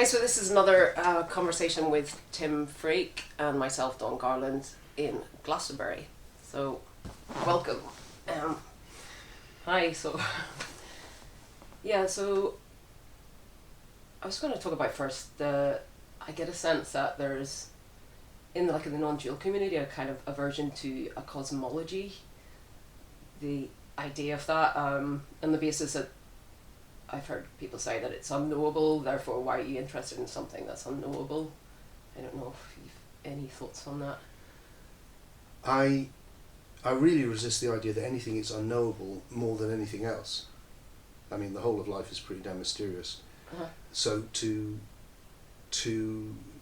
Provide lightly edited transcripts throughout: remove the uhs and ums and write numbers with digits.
Hi, so this is another conversation with Tim Freke and myself, Dawn Garland, in Glastonbury. So, welcome. Hi, so I was going to talk about first I get a sense that there's, in the non-dual community, a kind of aversion to a cosmology, the idea of that, and the basis that I've heard people say that it's unknowable, therefore why are you interested in something that's unknowable? I don't know if you've any thoughts on that. I really resist the idea that anything is unknowable more than anything else. I mean, the whole of life is pretty damn mysterious. Uh-huh. So to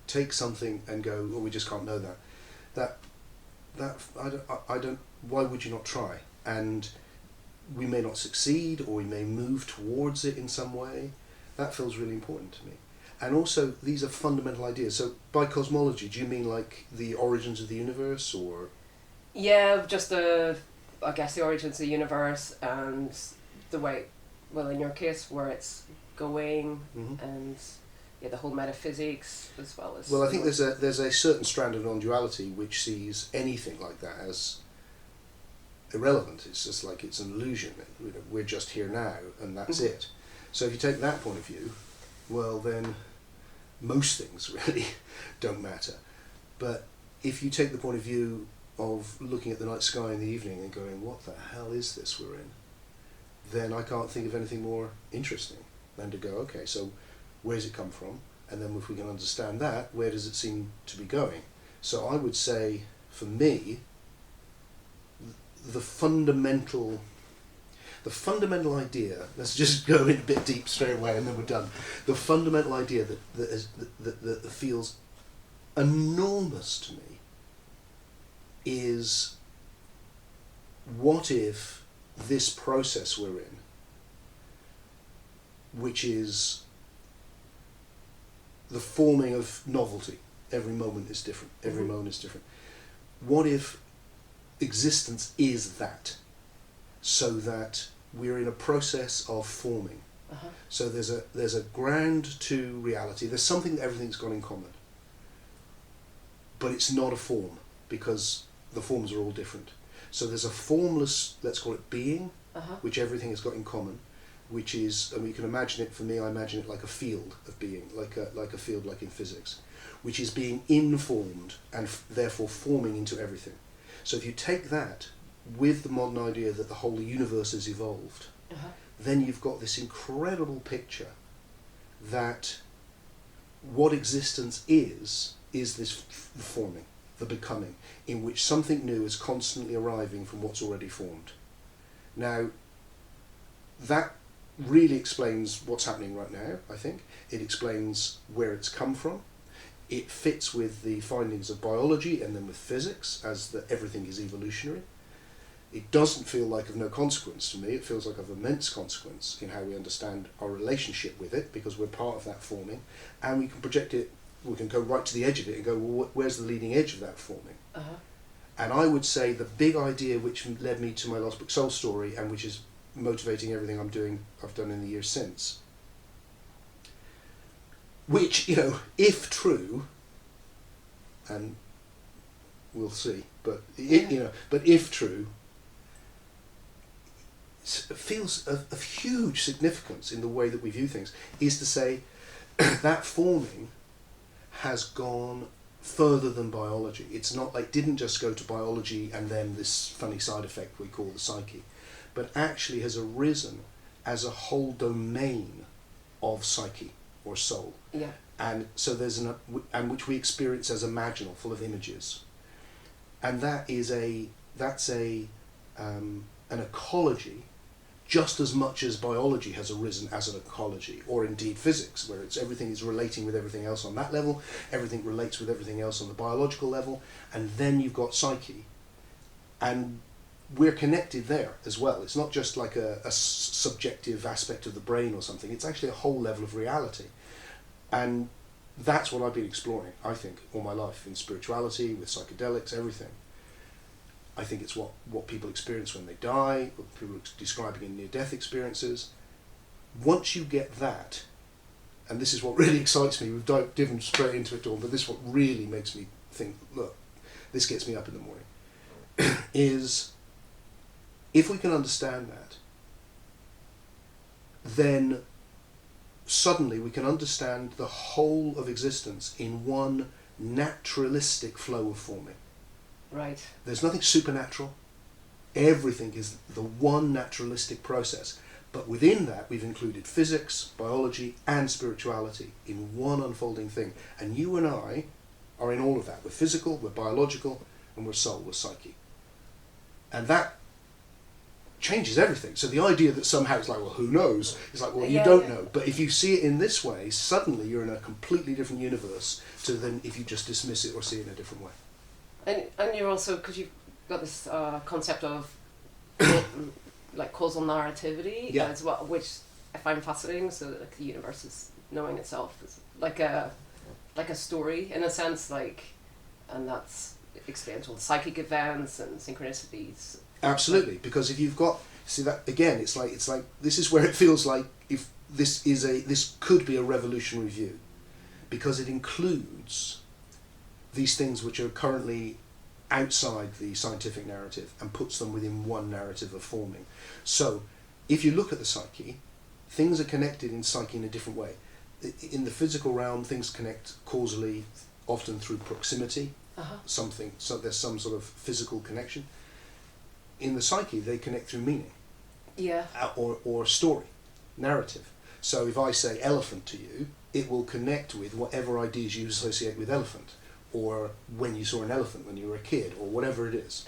take something and go, oh, we just can't know that I don't. Why would you not try? And we may not succeed, or we may move towards it in some way. That feels really important to me. And also, these are fundamental ideas. So, by cosmology, do you mean like the origins of the universe, or? Yeah, just I guess the origins of the universe and the way, well, in your case, where it's going, Mm-hmm. and the whole metaphysics as well as. Well, I think there's a certain strand of non-duality which sees anything like that as irrelevant. It's just like it's an illusion. We're just here now, and that's it. So if you take that point of view, well, then most things really don't matter. But if you take the point of view of looking at the night sky in the evening and going, what the hell is this we're in? Then I can't think of anything more interesting than to go, okay, so where's it come from? And then if we can understand that, where does it seem to be going? So I would say, for me, the fundamental idea, let's just go in a bit deep straight away and then we're done. The fundamental idea that feels enormous to me is, what if this process we're in, which is the forming of novelty, every moment is different, every moment is different, what if existence is that, so that we're in a process of forming. Uh-huh. So there's a ground to reality. There's something that everything's got in common, but it's not a form, because the forms are all different. So there's a formless, let's call it being, Uh-huh. which everything has got in common, which is, and you can imagine it, for me, I imagine it like a field of being, like a field like in physics, which is being informed and therefore forming into everything. So if you take that with the modern idea that the whole universe has evolved, Uh-huh. then you've got this incredible picture that what existence is this forming, the becoming, in which something new is constantly arriving from what's already formed. Now, that really explains what's happening right now, I think. It explains where it's come from. It fits with the findings of biology and then with physics, as that everything is evolutionary. It doesn't feel like of no consequence to me. It feels like of immense consequence in how we understand our relationship with it, because we're part of that forming, and we can project it, we can go right to the edge of it and go, well, where's the leading edge of that forming? Uh-huh. And I would say the big idea which led me to my last book, Soul Story, and which is motivating everything I've done in the years since, which, if true, and we'll see, but if true, feels of huge significance in the way that we view things, is to say that forming has gone further than biology. It's not like, didn't just go to biology and then this funny side effect we call the psyche, but actually has arisen as a whole domain of psyche or soul. Yeah. And so and which we experience as imaginal, full of images, and that's an ecology, just as much as biology has arisen as an ecology, or indeed physics, where everything is relating with everything else on that level, everything relates with everything else on the biological level, and then you've got psyche, and we're connected there as well. It's not just like a subjective aspect of the brain or something. It's actually a whole level of reality. And that's what I've been exploring, I think, all my life, in spirituality, with psychedelics, everything. I think it's what people experience when they die, what people are describing in near-death experiences. Once you get that, and this is what really excites me, we've dived straight into it, Dawn, but this is what really makes me think, look, this gets me up in the morning, is if we can understand that, then suddenly we can understand the whole of existence in one naturalistic flow of forming. Right. There's nothing supernatural. Everything is the one naturalistic process. But within that, we've included physics, biology, and spirituality in one unfolding thing. And you and I are in all of that. We're physical, we're biological, and we're soul, we're psyche. And that changes everything. So the idea that somehow it's like, well, who knows? It's like, well, you don't know. But if you see it in this way, suddenly you're in a completely different universe to than if you just dismiss it or see it in a different way. And you're also, because you've got this concept of like causal narrativity as well, which I find fascinating. So like the universe is knowing itself. It's like a story in a sense, like, and that's explains all the psychic events and synchronicities. Absolutely, because if you've got, see that again, it's like this is where it feels like if this could be a revolutionary view, because it includes these things which are currently outside the scientific narrative and puts them within one narrative of forming. So if you look at the psyche, things are connected in psyche in a different way. In the physical realm, things connect causally, often through proximity, so there's some sort of physical connection. In the psyche, they connect through meaning, or story, narrative. So if I say elephant to you, it will connect with whatever ideas you associate with elephant, or when you saw an elephant when you were a kid, or whatever it is.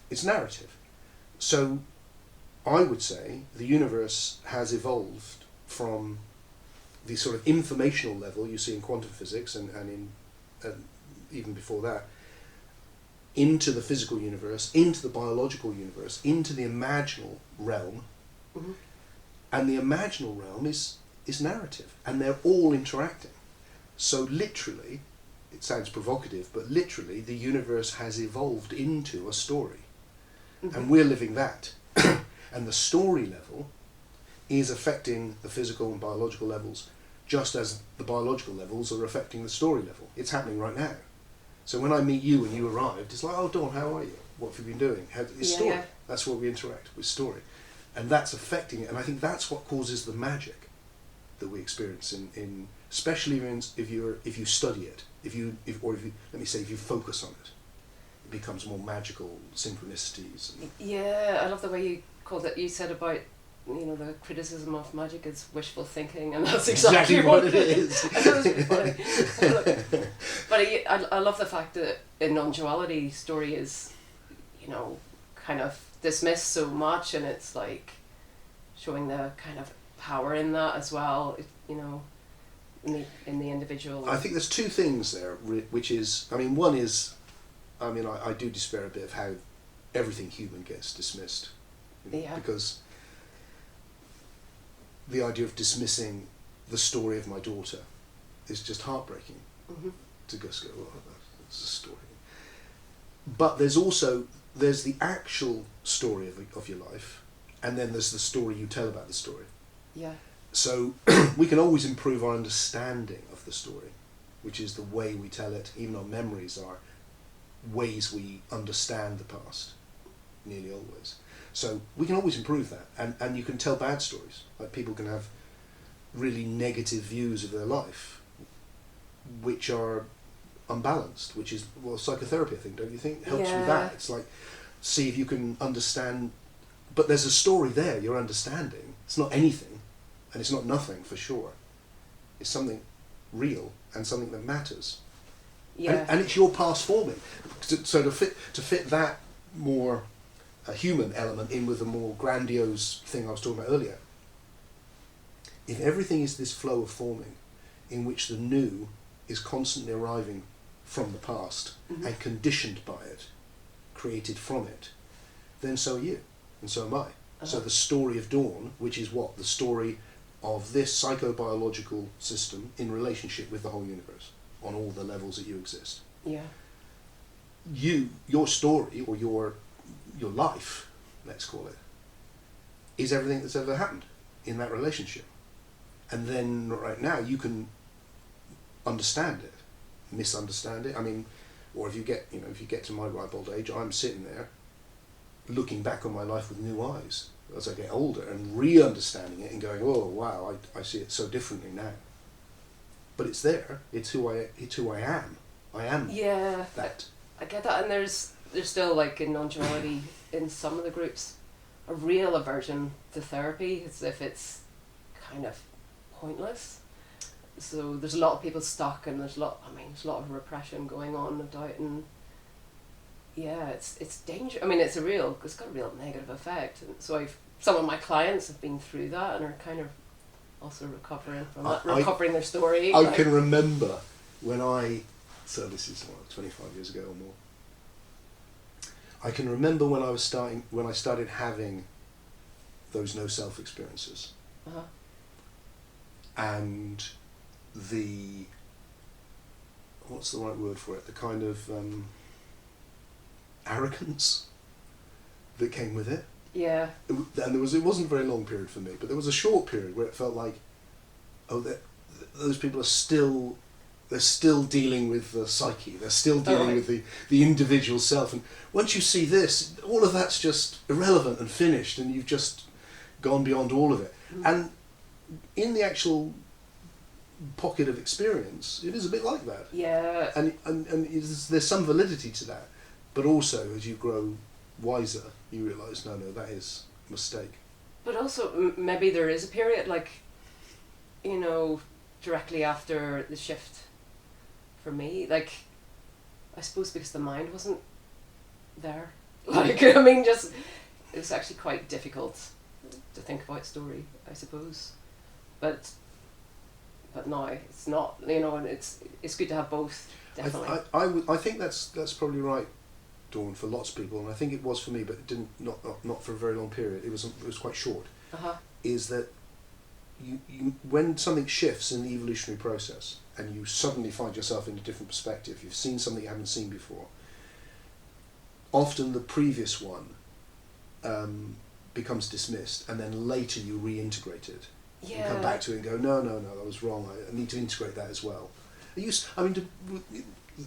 It's narrative. So I would say the universe has evolved from the sort of informational level you see in quantum physics and in even before that, into the physical universe, into the biological universe, into the imaginal realm. And the imaginal realm is narrative, and they're all interacting. So literally, it sounds provocative, but literally the universe has evolved into a story. And we're living that. And the story level is affecting the physical and biological levels, just as the biological levels are affecting the story level. It's happening right now. So when I meet you when you arrived, it's like, oh, Dawn, how are you? What have you been doing? It's story. That's what we interact with, story. And that's affecting it. And I think that's what causes the magic that we experience in especially if you study it, if you focus on it, it becomes more magical, synchronicities. I love the way you called it. You said about, the criticism of magic is wishful thinking, and that's exactly what it is. I thought it was really funny. But I love the fact that in non-duality, story is, kind of dismissed so much, and it's like showing the kind of power in that as well, in the individual. I think there's two things there, which is, one is, I do despair a bit of how everything human gets dismissed. Because the idea of dismissing the story of my daughter is just heartbreaking. To just go, oh, that's a story. But there's the actual story of your life, and then there's the story you tell about the story. So we can always improve our understanding of the story, which is the way we tell it. Even our memories are ways we understand the past, nearly always. So we can always improve that, and you can tell bad stories. Like people can have really negative views of their life, which are unbalanced, which is, psychotherapy, I think, don't you think? Helps with that. It's like, see if you can understand, but there's a story there you're understanding. It's not anything, and it's not nothing for sure. It's something real and something that matters. And it's your past forming. So to fit that more a human element in with the more grandiose thing I was talking about earlier, if everything is this flow of forming in which the new is constantly arriving from the past and conditioned by it, created from it, then so are you, and so am I. So the story of Dawn, which is what? The story of this psychobiological system in relationship with the whole universe, on all the levels that you exist. Your story, or your life, let's call it, is everything that's ever happened in that relationship. And then right now you can understand it, misunderstand it. I mean, or if you get to my ripe old age, I'm sitting there looking back on my life with new eyes as I get older and re-understanding it and going, oh wow, I see it so differently now. But it's there. It's who I am. I am. Yeah. That. I get that, and there's still, like, in non-duality in some of the groups, a real aversion to therapy, as if it's kind of pointless. So there's a lot of people stuck, and there's a lot of repression going on, no doubt, and yeah, it's dangerous. I mean, it's got a real negative effect. And so some of my clients have been through that and are kind of also recovering from that, recovering their story. I can remember when so this is 25 years ago or more. I can remember when I started having those no self experiences. Uh-huh. And what's the right word for it? The kind of arrogance that came with it. Yeah. And it wasn't a very long period for me, but there was a short period where it felt like, those people they're still dealing with the psyche, they're still dealing with the individual self, and once you see this, all of that's just irrelevant and finished, and you've just gone beyond all of it. Mm. And in the actual pocket of experience, it is a bit like that. Yeah. And there's some validity to that, but also as you grow wiser, you realise, no, that is a mistake. But also, maybe there is a period, like, directly after the shift for me, like, I suppose because the mind wasn't there. Like, I mean, it was actually quite difficult to think about story, I suppose. But no, it's not, and it's good to have both, definitely. I think that's probably right, Dawn, for lots of people, and I think it was for me, but it didn't, not for a very long period. It was quite short. Uh-huh. Is that you when something shifts in the evolutionary process and you suddenly find yourself in a different perspective, you've seen something you haven't seen before, often the previous one becomes dismissed, and then later you reintegrate it. Yeah. You come back to it and go, no, that was wrong, I need to integrate that as well.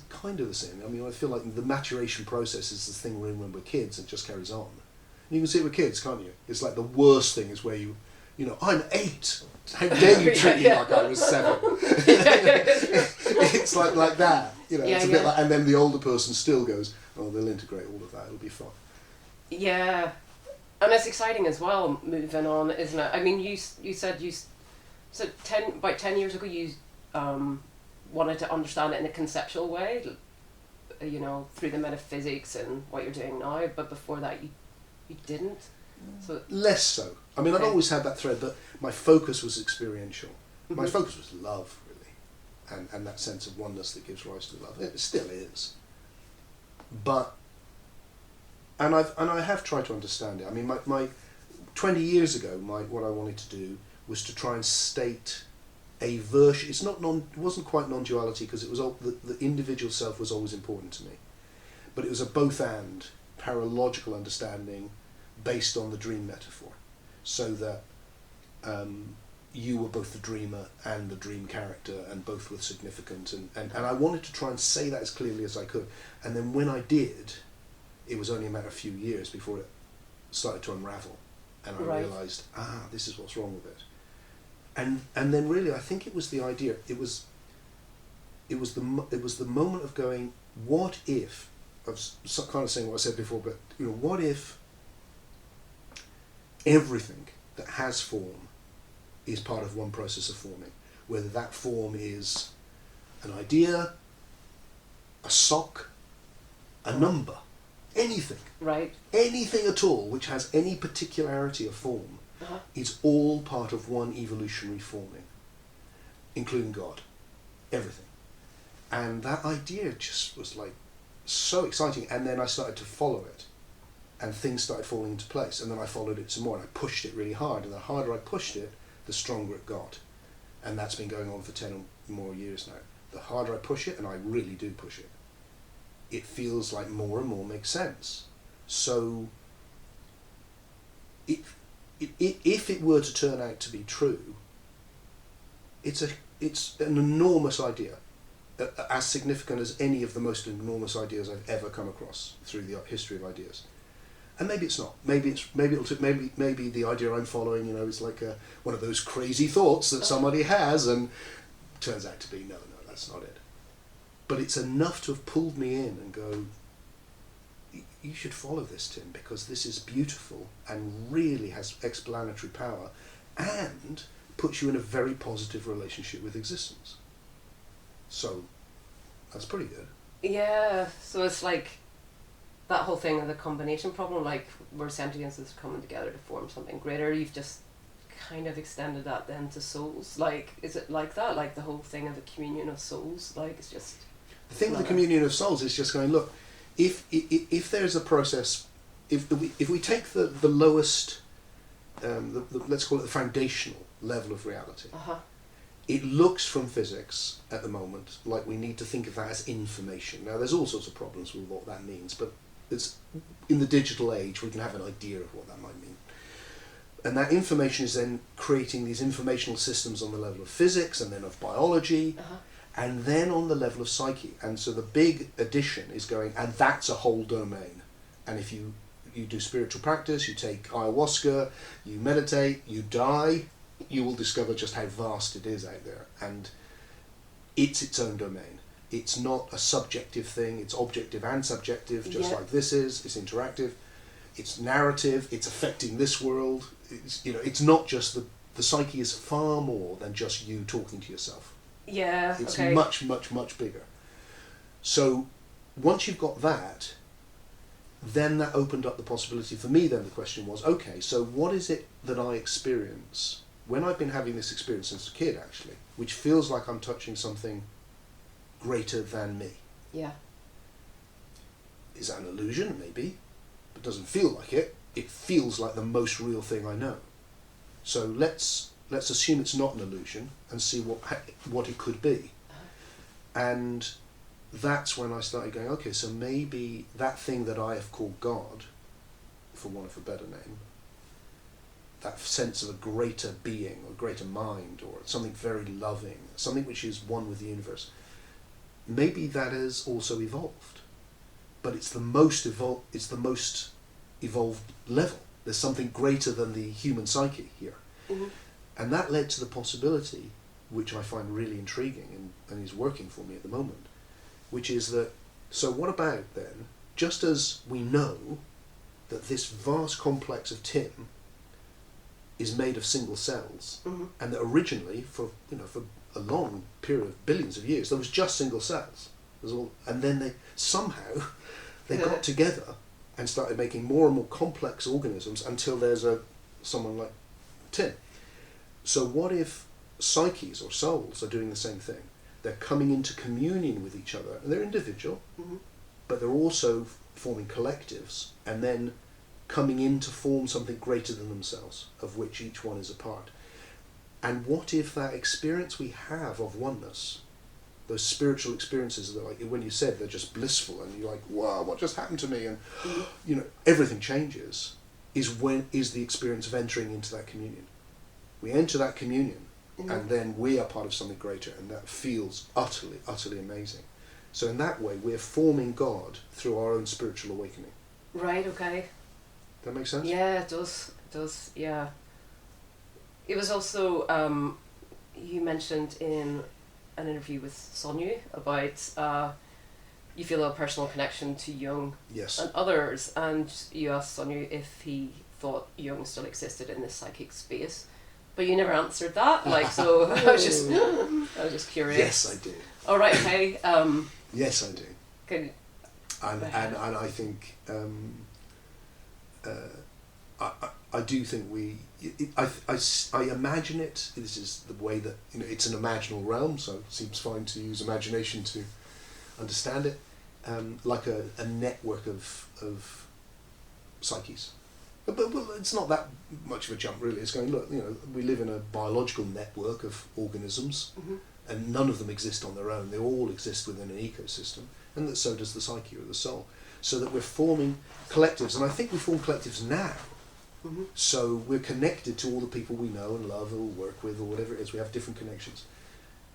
Kind of the same. I mean, I feel like the maturation process is the thing we're in when we're kids, and it just carries on. And you can see it with kids, can't you? It's like the worst thing is where I'm 8. How dare you treat me like I was 7? It's like that. It's a bit like, and then the older person still goes, oh, they'll integrate all of that. It'll be fun. Yeah, and it's exciting as well. Moving on, isn't it? I mean, you said about 10 years ago you wanted to understand it in a conceptual way, through the metaphysics and what you're doing now. But before that, you didn't. So less so. I mean, I'd always had that thread, but my focus was experiential. Mm-hmm. My focus was love, really, and that sense of oneness that gives rise to love. It still is. But I have tried to understand it. I mean, my 20 years ago, what I wanted to do was to try and state a version. It wasn't quite non-duality, because it was the individual self was always important to me, but it was a both and paralogical understanding based on the dream metaphor, so that you were both the dreamer and the dream character, and both were significant, and I wanted to try and say that as clearly as I could. And then when I did, it was only a matter of a few years before it started to unravel, and I realised, this is what's wrong with it. And then really, I think it was the idea. It was the moment of going, what if? I was kind of saying what I said before, but what if everything that has form is part of one process of forming, whether that form is an idea, a sock, a number, anything, anything at all which has any particularity of form, is all part of one evolutionary forming, including God, everything. And that idea just was like so exciting, and then I started to follow it, and things started falling into place, and then I followed it some more, and I pushed it really hard, and the harder I pushed it, the stronger it got. And that's been going on for 10 or more years now. The harder I push it, and I really do push it, it feels like more and more makes sense. So if it were to turn out to be true, it's an enormous idea, as significant as any of the most enormous ideas I've ever come across through the history of ideas. And maybe it's not. Maybe the idea I'm following, is like one of those crazy thoughts that somebody has, and turns out to be no, that's not it. But it's enough to have pulled me in and go, you should follow this, Tim, because this is beautiful and really has explanatory power, and puts you in a very positive relationship with existence. So that's pretty good. Yeah. So it's like that whole thing of the combination problem, like where sentiences coming together to form something greater. You've just kind of extended that then to souls. Like, is it like that? Like the whole thing of the communion of souls? Like, it's just... The thing with the communion of souls is just going, look, if there's a process, if we take the lowest, let's call it the foundational level of reality, it looks from physics at the moment like we need to think of that as information. Now, there's all sorts of problems with what that means, but it's in the digital age we can have an idea of what that might mean. And that information is then creating these informational systems on the level of physics, and then of biology, and then on the level of psyche. And so the big addition is going, and that's a whole domain. And if you do spiritual practice, you take ayahuasca, you meditate, you die, you will discover just how vast it is out there. And it's its own domain. It's not a subjective thing, it's objective and subjective, just like this is. It's interactive, it's narrative, it's affecting this world. It's not just the psyche is far more than just you talking to yourself. Yeah, it's much, much, much bigger. So once you've got that, then that opened up the possibility for me. Then the question was, okay, so what is it that I experience when I've been having this experience since a kid, actually, which feels like I'm touching something greater than me? Yeah. Is that an illusion? Maybe. But it doesn't feel like it. It feels like the most real thing I know. So let's assume it's not an illusion and see what it could be. And that's when I started going, okay, so maybe that thing that I have called God, for want of a better name, that sense of a greater being or greater mind or something very loving, something which is one with the universe, maybe that has also evolved. But it's the most evolved level. There's something greater than the human psyche here. And that led to the possibility, which I find really intriguing and is working for me at the moment, which is that, so what about then, just as we know that this vast complex of Tim is made of single cells, and that originally, for a long period of billions of years, there was just single cells. And then they somehow got together and started making more and more complex organisms until there's someone like Tim. So what if psyches or souls are doing the same thing? They're coming into communion with each other, and they're individual, but they're also forming collectives, and then coming in to form something greater than themselves, of which each one is a part. And what if that experience we have of oneness, those spiritual experiences that, like when you said, they're just blissful, and you're like, wow, what just happened to me? And everything changes, is the experience of entering into that communion. We enter that communion, and then we are part of something greater, and that feels utterly, utterly amazing. So in that way, we're forming God through our own spiritual awakening. Right, okay. That makes sense? Yeah, it does. It does, yeah. It was also, you mentioned in an interview with Sonyu about you feel a personal connection to Jung and others, and you asked Sonyu if he thought Jung still existed in this psychic space. But you never answered that, so I was just curious. Yes, I do. All right, okay. Yes, I do. Good. And I think I do think I imagine it. This is the way that it's an imaginal realm, so it seems fine to use imagination to understand it, like a network of psyches. But it's not that much of a jump, really. It's going, look, we live in a biological network of organisms, and none of them exist on their own. They all exist within an ecosystem, and so does the psyche or the soul. So that we're forming collectives, and I think we form collectives now, Mm-hmm. So we're connected to all the people we know and love or work with or whatever it is. We have different connections.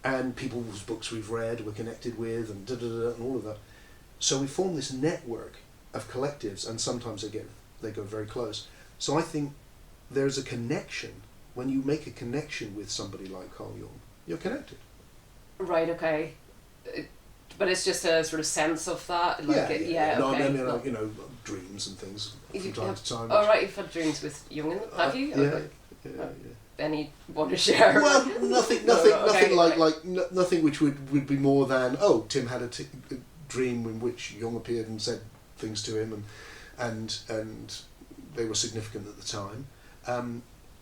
And people whose books we've read, we're connected with, and and all of that. So we form this network of collectives, and sometimes they go very close. So I think there's a connection. When you make a connection with somebody like Carl Jung, you're connected. Right, okay. But it's just a sort of sense of that? Like No, okay. I mean, dreams and things from time to time. Oh, right, you've had dreams with Jung, have you? Yeah, Okay. yeah. Any want to share? Well, nothing nothing which would be more than, Tim had a dream in which Jung appeared and said things to him, and they were significant at the time.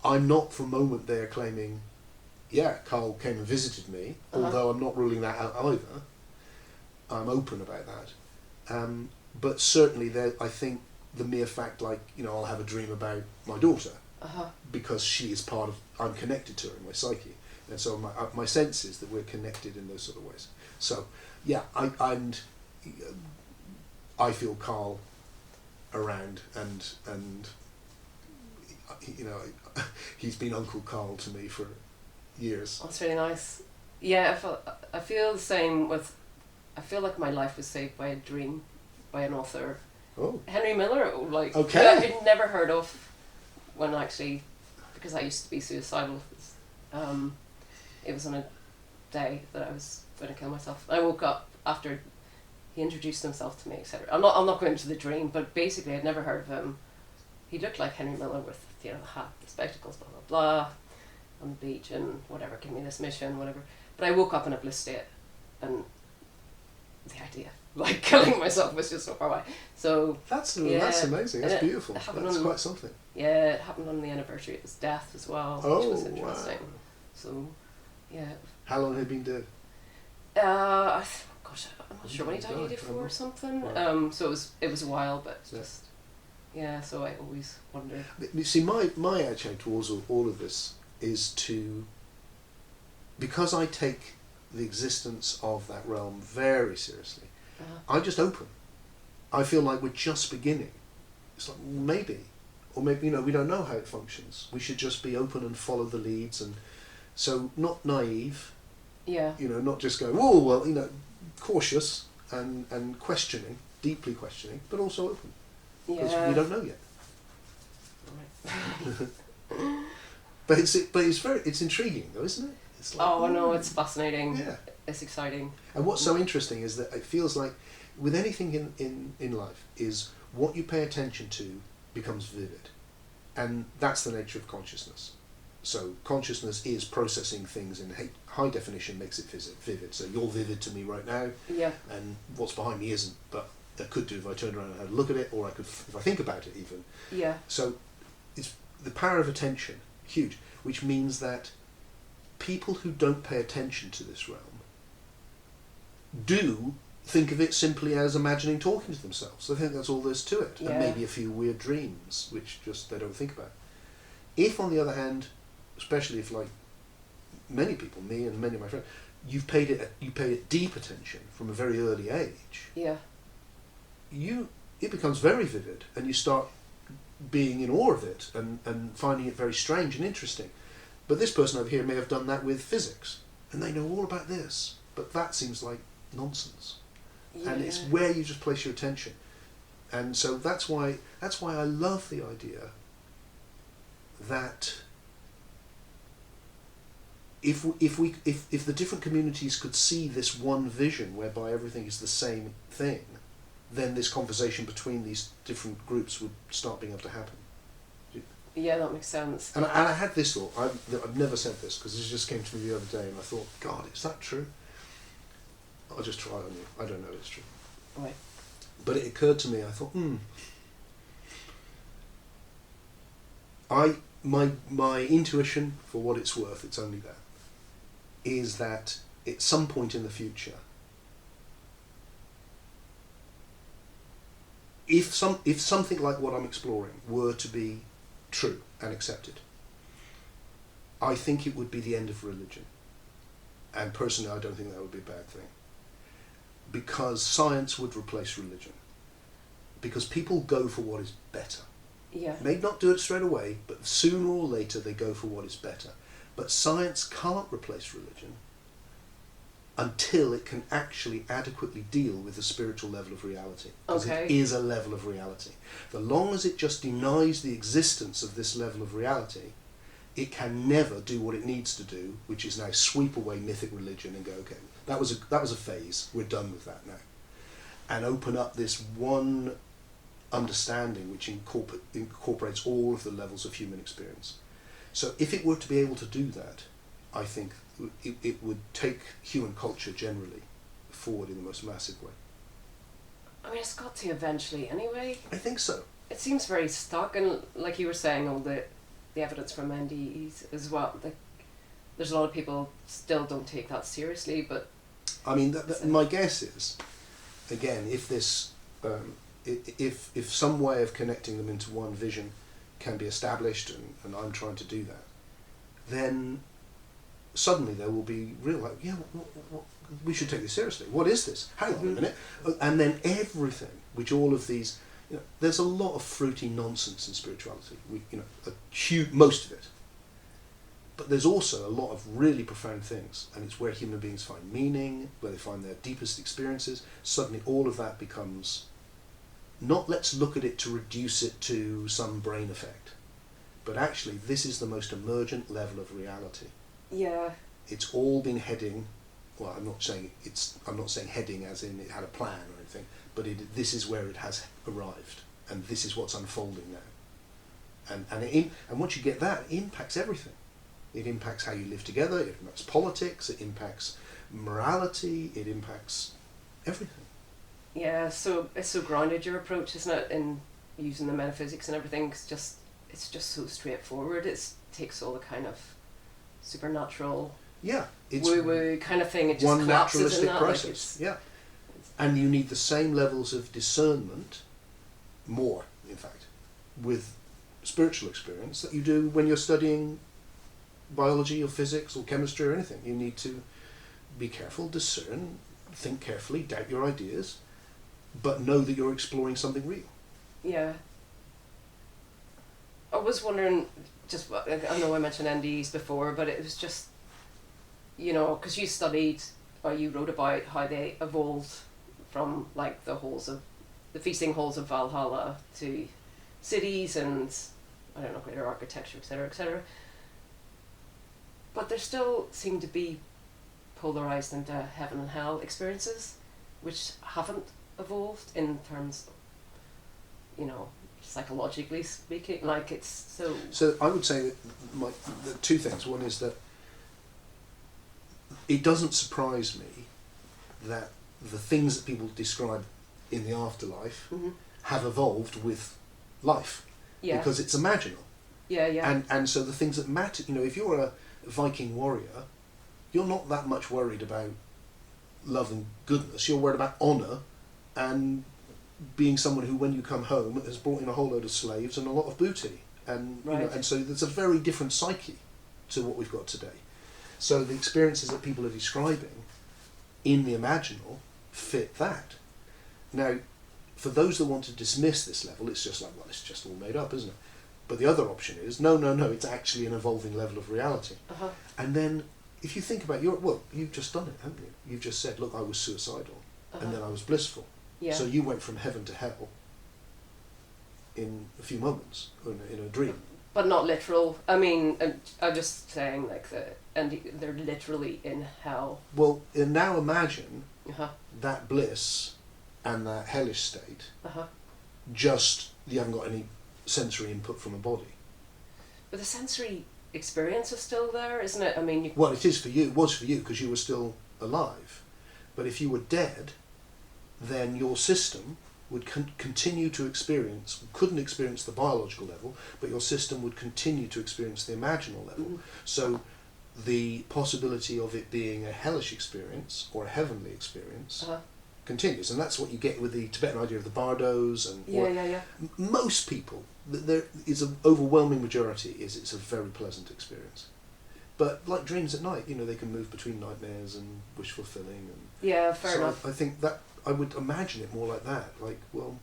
I'm not for a moment there claiming, Carl came and visited me, although I'm not ruling that out either. I'm open about that. But certainly I think the mere fact, I'll have a dream about my daughter, because she is I'm connected to her in my psyche. And so my sense is that we're connected in those sort of ways. So, I feel Carl around, and he's been Uncle Carl to me for years. That's really nice. Yeah, I feel the same I feel like my life was saved by a dream by an author. Oh. Henry Miller, Okay. I'd never heard of when actually, because I used to be suicidal. It was on a day that I was going to kill myself. I woke up after he introduced himself to me, etc. I'm not going into the dream, but basically I'd never heard of him. He looked like Henry Miller with the hat, the spectacles, blah blah blah, on the beach and whatever, give me this mission, whatever. But I woke up in a bliss state, and the idea, killing myself, was just so far away. So that's amazing. That's beautiful. That's quite something. Yeah, it happened on the anniversary of his death as well, which was interesting. Wow. So, yeah. How long had he been dead? I'm not sure when he died, 84 or something. Right. So it was a while, but just so I always wondered. You see, my attitude towards all of this is because I take the existence of that realm very seriously, I'm just open. I feel like we're just beginning. It's like, maybe we don't know how it functions. We should just be open and follow the leads, and so not naive. Yeah. Not just go, cautious and questioning, deeply questioning, but also open. Because we don't know yet. Right. But it's intriguing though, isn't it? It's like, no, it's fascinating. Yeah. It's exciting. And what's so interesting is that it feels like with anything in life is what you pay attention to becomes vivid. And that's the nature of consciousness. So consciousness is processing things in high definition, makes it vivid. So you're vivid to me right now, and what's behind me isn't, but I could do if I turned around and had a look at it, or I could if I think about it even. Yeah. So it's the power of attention, huge, which means that people who don't pay attention to this realm do think of it simply as imagining talking to themselves. They think that's all there's to it, and maybe a few weird dreams, which just they don't think about. If, on the other hand, especially if, like many people, me and many of my friends, you paid it deep attention from a very early age. Yeah. It becomes very vivid, and you start being in awe of it and finding it very strange and interesting. But this person over here may have done that with physics, and they know all about this, but that seems like nonsense. Yeah. And it's where you just place your attention. And so that's why I love the idea that if the different communities could see this one vision whereby everything is the same thing, then this conversation between these different groups would start being able to happen. Yeah, that makes sense. And I had this thought. I've never said this because this just came to me the other day, and I thought, God, is that true? I'll just try it on you. I don't know if it's true. Right. But it occurred to me. I thought, my intuition, for what it's worth, it's only that, is that at some point in the future, if something like what I'm exploring were to be true and accepted, I think it would be the end of religion. And personally, I don't think that would be a bad thing. Because science would replace religion. Because people go for what is better. Yeah. May not do it straight away, but sooner or later they go for what is better. But science can't replace religion until it can actually adequately deal with the spiritual level of reality. Because it is a level of reality. The long as it just denies the existence of this level of reality, it can never do what it needs to do, which is now sweep away mythic religion and go, okay, that was a phase, we're done with that now. And open up this one understanding which incorporates all of the levels of human experience. So if it were to be able to do that, I think it would take human culture generally forward in the most massive way. I mean, it's got to eventually anyway. I think so. It seems very stuck, and like you were saying, all the evidence from NDEs as well. There's a lot of people still don't take that seriously, but... I mean, my guess is, again, if this... if some way of connecting them into one vision can be established, and I'm trying to do that, then suddenly there will be real, like, yeah, we should take this seriously. What is this? Hang on a minute. And then everything, which all of these, there's a lot of fruity nonsense in spirituality. Most of it. But there's also a lot of really profound things, and it's where human beings find meaning, where they find their deepest experiences. Suddenly all of that becomes not let's look at it to reduce it to some brain effect, but actually this is the most emergent level of reality. Yeah. It's all been heading, well, I'm not saying heading as in it had a plan or anything, but this is where it has arrived, and this is what's unfolding now. And once you get that, it impacts everything. It impacts how you live together, it impacts politics, it impacts morality, it impacts everything. Yeah, so it's so grounded, your approach, isn't it, in using the metaphysics and everything. It's just so straightforward. It takes all the kind of supernatural, it's woo-woo kind of thing. It just one collapses naturalistic in that. process. And you need the same levels of discernment, more in fact, with spiritual experience that you do when you're studying biology or physics or chemistry or anything. You need to be careful, discern, think carefully, doubt your ideas, but know that you're exploring something real. Yeah. I was wondering, I know I mentioned NDEs before, but it was just, because you studied, or you wrote about how they evolved from like the feasting halls of Valhalla to cities and, I don't know, greater architecture, etc., etc. But there still seem to be polarized into heaven and hell experiences, which haven't evolved in terms of, psychologically speaking. Like, it's so... So I would say that the two things. One is that it doesn't surprise me that the things that people describe in the afterlife have evolved with life. Yeah. Because it's imaginal. Yeah. And so the things that matter, if you're a Viking warrior, you're not that much worried about love and goodness. You're worried about honour and being someone who, when you come home, has brought in a whole load of slaves and a lot of booty. And and so there's a very different psyche to what we've got today. So the experiences that people are describing in the imaginal fit that. Now, for those that want to dismiss this level, it's just like, well, it's just all made up, isn't it? But the other option is, no, it's actually an evolving level of reality. And then, if you think about you've just done it, haven't you? You've just said, look, I was suicidal, and then I was blissful. Yeah. So you went from heaven to hell in a few moments, in a dream. But not literal. I mean, I'm just saying, like, they're literally in hell. Well, and now imagine that bliss and that hellish state, just you haven't got any sensory input from a body. But the sensory experience is still there, isn't it? I mean, well, it is for you. It was for you because you were still alive. But if you were dead, then your system would continue to couldn't experience the biological level, but your system would continue to experience the imaginal level. So the possibility of it being a hellish experience or a heavenly experience continues, and that's what you get with the Tibetan idea of the bardos. And most people, there is an overwhelming majority it's a very pleasant experience. But like dreams at night, they can move between nightmares and wish fulfilling. Yeah, fair enough. I think that I would imagine it more like that. Like, well,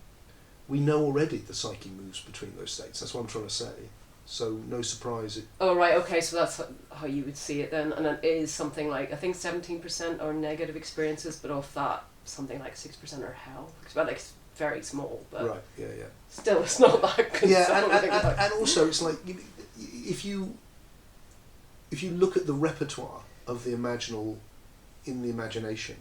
we know already the psyche moves between those states. That's what I'm trying to say. So no surprise. Oh right, okay, so that's how you would see it then, and it is something like, I think 17% are negative experiences, but of that, something like 6% are hell. Well, like, it's very small, but right, yeah. Still, it's not that good. Yeah, and also it's like, if you look at the repertoire of the imaginal in the imagination,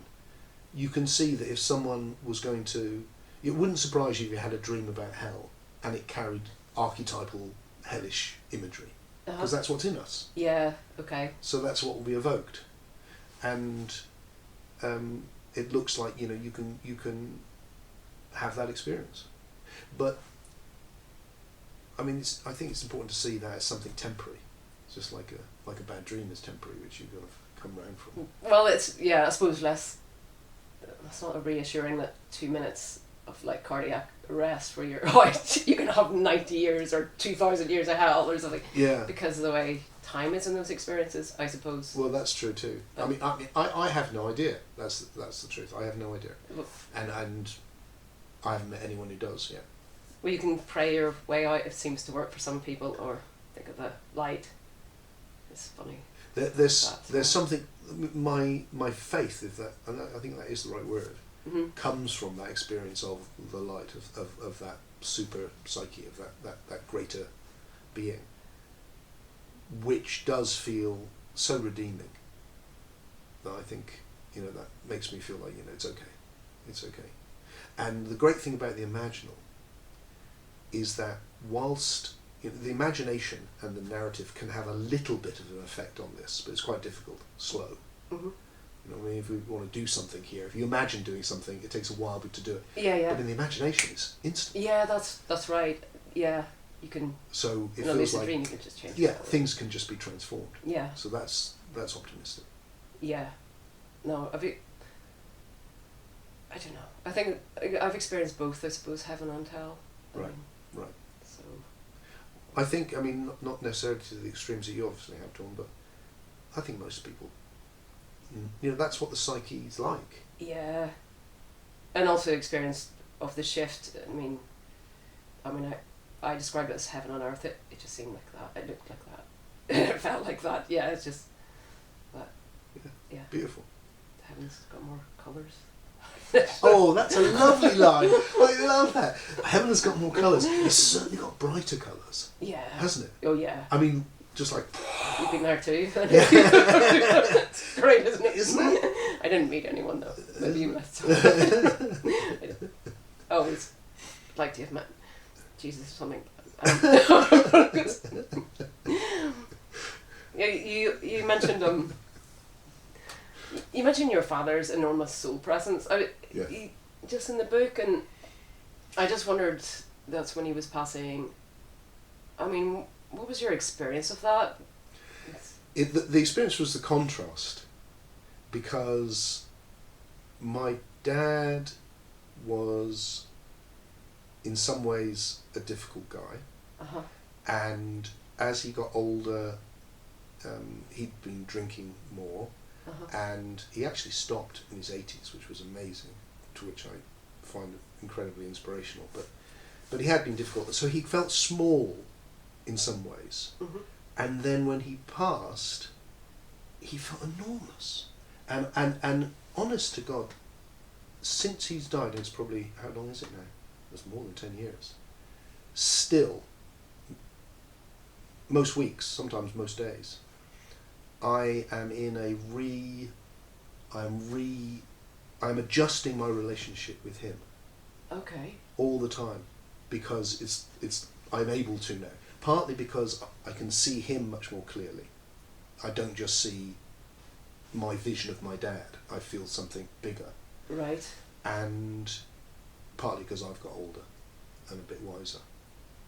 you can see that if someone was going to, it wouldn't surprise you if you had a dream about hell and it carried archetypal hellish imagery, because that's what's in us. Yeah, okay. So that's what will be evoked, and it looks like, you can have that experience. But I mean, I think it's important to see that as something temporary. It's just like a bad dream is temporary, which you've got to come round from. Well, it's, I suppose it's not reassuring that 2 minutes of like cardiac arrest where you're you can have 90 years or 2,000 years of hell or something. Yeah. Because of the way time is in those experiences, I suppose. Well, that's true too. I have no idea. That's the truth. I have no idea, and I haven't met anyone who does yet. Well, you can pray your way out. It seems to work for some people, or think of the light. It's funny. There's something. My faith, if that, and I think that is the right word, comes from that experience of the light of that super psyche, of that greater being, which does feel so redeeming that I think, that makes me feel like, it's okay. And the great thing about the imaginal is that whilst the imagination and the narrative can have a little bit of an effect on this, but it's quite difficult, slow. If we want to do something here, if you imagine doing something, it takes a while to do it. Yeah. But in the imagination, it's instant. Yeah, that's right. Yeah, you can. So it feels like, dream, you can just change. Yeah, things can just be transformed. Yeah. So that's optimistic. Yeah. No, I don't know. I think I've experienced both, I suppose, heaven and hell. Right. So. I think, not necessarily to the extremes that you obviously have, Dawn, but I think most people, that's what the psyche is like. Yeah. And also experience of the shift. I describe it as heaven on earth. It just seemed like that. It looked like that. It felt like that. Yeah, it's just that. Yeah. Beautiful. Heaven's got more colours. Oh, that's a lovely line. I love that. Heaven has got more colours. It's certainly got brighter colours. Yeah. Hasn't it? Oh, yeah. Just like... You've been there too. It's great, isn't it? Isn't it? I didn't meet anyone though. Maybe you met someone. I always like to have met Jesus or something. You mentioned you mentioned your father's enormous soul presence. Just in the book, and I just wondered, that's when he was passing. What was your experience of that? The experience was the contrast, because my dad was in some ways a difficult guy, and as he got older, he'd been drinking more, and he actually stopped in his 80s, which was amazing, to which I find incredibly inspirational. But he had been difficult, so he felt small in some ways. And then when he passed, he felt enormous. And honest to God, since he's died, and it's probably, how long is it now? It's more than 10 years. Still, most weeks, sometimes most days, I am I'm adjusting my relationship with him. Okay. All the time, because I'm able to now. Partly because I can see him much more clearly. I don't just see my vision of my dad. I feel something bigger. Right. And partly because I've got older and a bit wiser.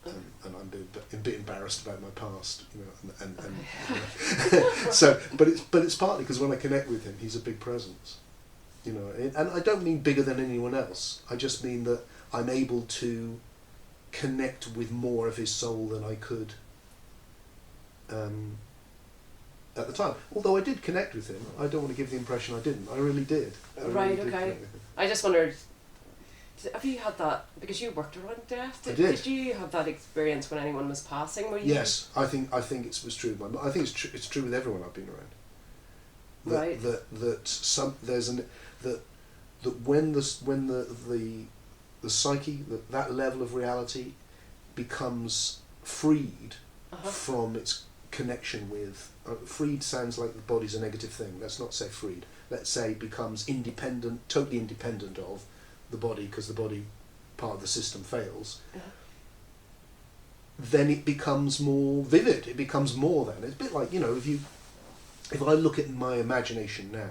And I'm a bit embarrassed about my past, So, but it's partly because when I connect with him, he's a big presence, and I don't mean bigger than anyone else. I just mean that I'm able to connect with more of his soul than I could at the time. Although I did connect with him, I don't want to give the impression I didn't. I really did. I just wondered, Have you had that, because you worked around death? I did. Did you have that experience when anyone was passing? Were you? Yes, I think it was true. I think it's true with everyone I've been around. Right. That when the psyche, that level of reality becomes freed from its connection with, freed sounds like the body's a negative thing. Let's not say freed. Let's say becomes independent, totally independent of the body, because the body part of the system fails. Then it becomes more vivid. It becomes more than. It's a bit like, if I look at my imagination now,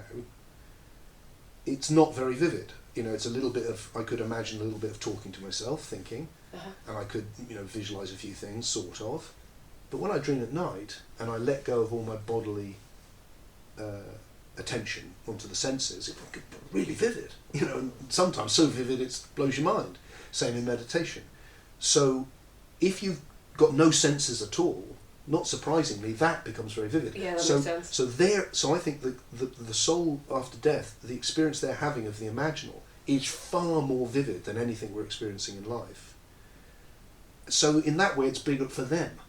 it's not very vivid. It's a little bit of, I could imagine a little bit of talking to myself, thinking, and I could, visualise a few things, sort of. But when I dream at night, and I let go of all my bodily attention onto the senses, it can be really vivid. And sometimes so vivid it blows your mind. Same in meditation. So if you've got no senses at all, not surprisingly, that becomes very vivid. Yeah, that makes sense. So I think the soul after death, the experience they're having of the imaginal, is far more vivid than anything we're experiencing in life. So in that way, it's bigger for them,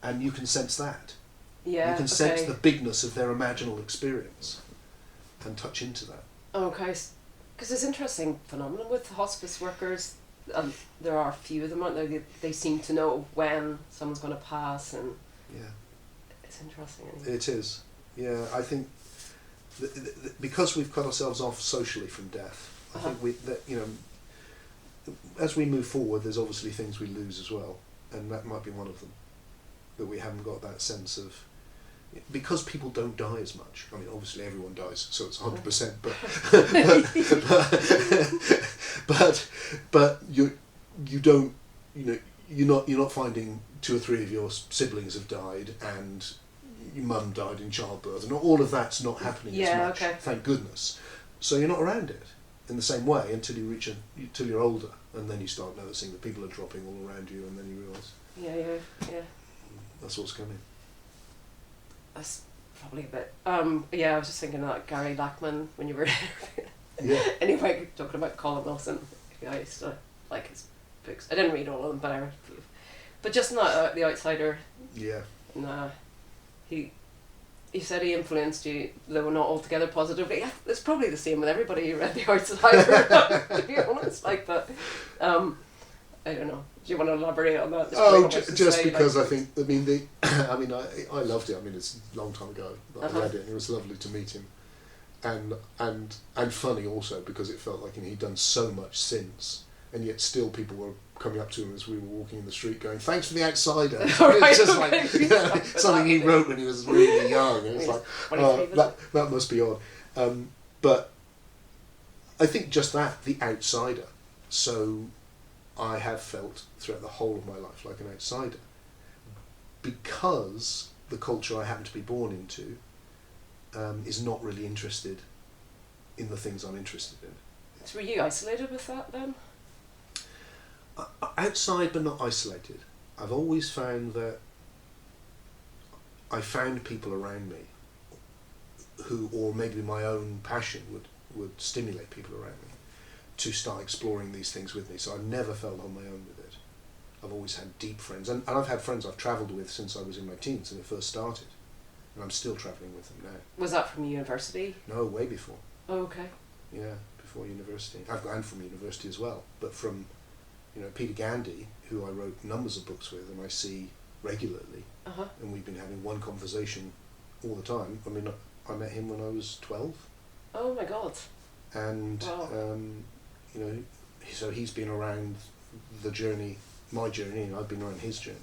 and you can sense that. Yeah. You can sense the bigness of their imaginal experience, and touch into that. Okay, because it's an interesting phenomenon with hospice workers. There are a few of them, aren't there? They seem to know when someone's going to pass, and it's interesting. It is. Yeah, I think because we've cut ourselves off socially from death, I think as we move forward, there's obviously things we lose as well, and that might be one of them. That we haven't got that sense of, because people don't die as much. I mean, obviously everyone dies, so it's 100%. But you don't, you're not finding 2 or 3 of your siblings have died and your mum died in childbirth, and all of that's not happening as much. Okay. Thank goodness. So you're not around it in the same way until until you're older, and then you start noticing that people are dropping all around you, and then you realise. Yeah. That's what's coming. That's probably a bit. I was just thinking of that Gary Lackman when you were anyway, talking about Colin Wilson. I used to like his books. I didn't read all of them, but I read a few. But just not The Outsider. Yeah. Nah. He said he influenced you, though not altogether positively. Yeah, it's probably the same with everybody who read The Outsider, to be honest. Like, but I don't know. Do you want to elaborate on that? Just because I think, I loved it. I mean, it's a long time ago that I read it, and it was lovely to meet him, and funny also, because it felt like he'd done so much since, and yet still people were coming up to him as we were walking in the street going, "Thanks for The Outsider." It's just like something he wrote when he was really young, and it's like, that must be odd. But I think just that, The Outsider. So I have felt throughout the whole of my life like an outsider, because the culture I happen to be born into is not really interested in the things I'm interested in. So were you isolated with that then? Outside but not isolated. I've always found that I found people around me who, or maybe my own passion would stimulate people around me to start exploring these things with me. So I've never felt on my own with it. I've always had deep friends, and I've had friends I've travelled with since I was in my teens when it first started, and I'm still travelling with them now. Was that from university? No, way before. Oh, okay. Yeah, before university. And from university as well, but from Peter Gandy, who I wrote numbers of books with, and I see regularly, and we've been having one conversation all the time. I mean, I met him when I was 12. Oh my God. And wow. So he's been around my journey, and I've been around his journey.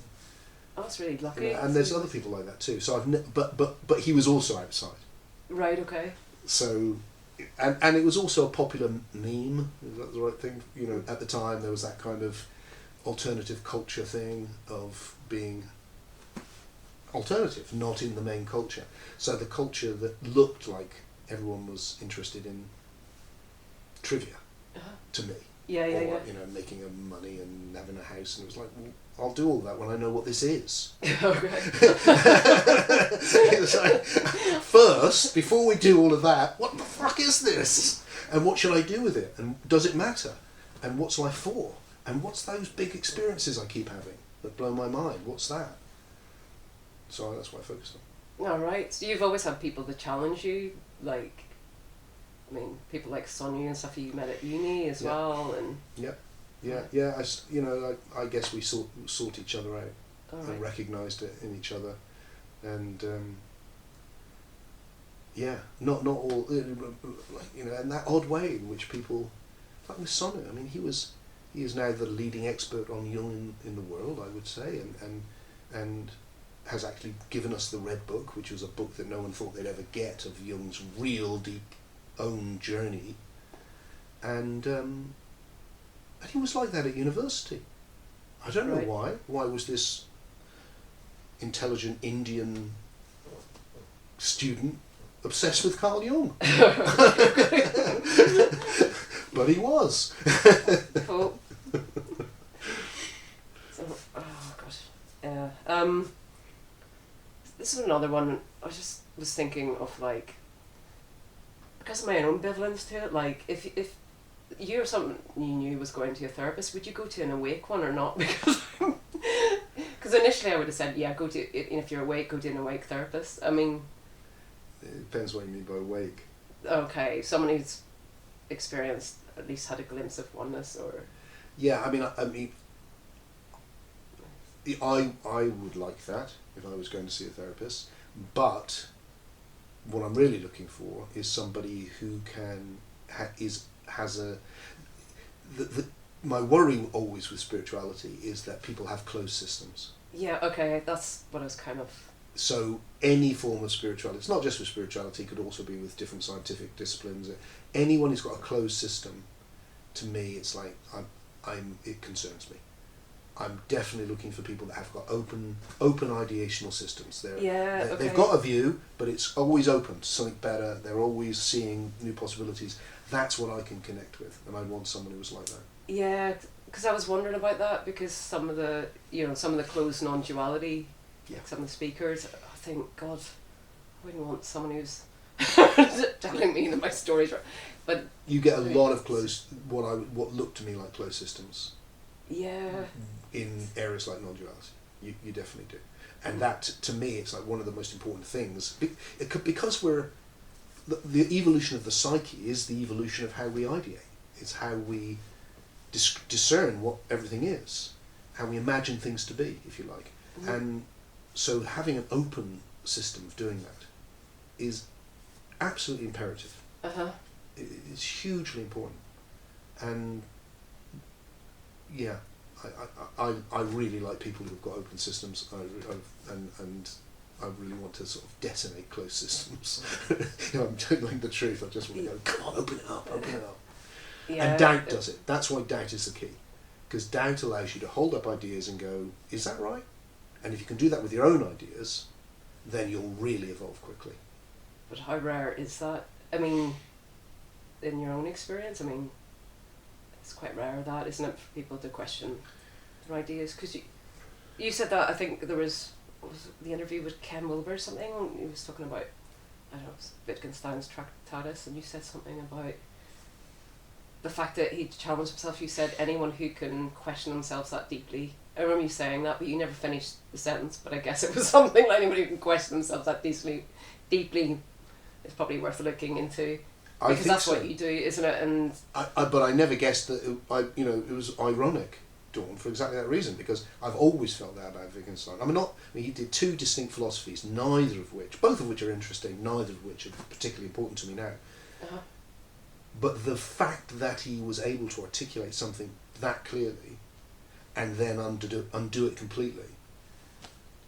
Oh, that's really lucky. And there's other people like that too. So but he was also outside. Right. Okay. So, and it was also a popular meme. Is that the right thing? At the time there was that kind of alternative culture thing of being alternative, not in the main culture. So the culture that looked like everyone was interested in trivia, to me. Yeah. Making money and having a house, and it was like, well, I'll do all that when I know what this is. Okay. It's like, first, before we do all of that, what the fuck is this? And what should I do with it? And does it matter? And what's life for? And what's those big experiences I keep having that blow my mind? What's that? So that's what I focused on. All right. So you've always had people that challenge you, like, I mean, people like Sonia and stuff you met at uni as well, and. Yeah. I guess we sought each other out and recognised it in each other, and not all, in that odd way in which people, like with Sonia. I mean, he is now the leading expert on Jung in the world, I would say, and has actually given us the Red Book, which was a book that no one thought they'd ever get, of Jung's real deep own journey, and he was like that at university. I don't know why. Why was this intelligent Indian student obsessed with Carl Jung? But he was. Cool. So, oh gosh. Yeah. This is another one. I just was thinking of, like, because of my own ambivalence to it. Like, if you or someone you knew was going to a therapist, would you go to an awake one or not? Because initially I would have said, yeah, go to, if you're awake, go to an awake therapist. I mean, it depends what you mean by awake. Okay, someone who's experienced, at least had a glimpse of oneness, or. Yeah, I mean, I would like that if I was going to see a therapist, but what I'm really looking for is somebody who can my worry always with spirituality is that people have closed systems. Yeah, okay, that's what I was kind of. So any form of spirituality, it's not just with spirituality, it could also be with different scientific disciplines. Anyone who's got a closed system, to me, it's like it concerns me. I'm definitely looking for people that have got open ideational systems. They've got a view, but it's always open to something better. They're always seeing new possibilities. That's what I can connect with, and I want someone who was like that. Yeah, because I was wondering about that, because some of the closed non-duality, some of the speakers, I think, God, I wouldn't want someone who's telling me that my stories are, but you get a lot of what look to me like closed systems. Yeah. In areas like non-duality, you definitely do, and that, to me, it's like one of the most important things. Because the evolution of the psyche is the evolution of how we ideate. It's how we discern what everything is, how we imagine things to be, if you like. Mm-hmm. And so having an open system of doing that is absolutely imperative. It's hugely important. And yeah, I really like people who've got open systems, and I really want to sort of detonate closed systems. I'm telling the truth. I just want to go, come on, open it up. Yeah, and doubt does it. That's why doubt is the key, because doubt allows you to hold up ideas and go, is that right? And if you can do that with your own ideas, then you'll really evolve quickly. But how rare is that? I mean, in your own experience, I mean, it's quite rare, that, isn't it, for people to question their ideas? Because you said that, I think there was the interview with Ken Wilber or something, he was talking about, I don't know, Wittgenstein's Tractatus, and you said something about the fact that he challenged himself. You said anyone who can question themselves that deeply. I remember you saying that, but you never finished the sentence, but I guess it was something like anybody who can question themselves that deeply is probably worth looking into. Because that's what you do, isn't it? And but I never guessed that it was ironic, Dawn, for exactly that reason, because I've always felt that about Wittgenstein. He did two distinct philosophies, both of which are interesting, neither of which are particularly important to me now. But the fact that he was able to articulate something that clearly and then undo it completely,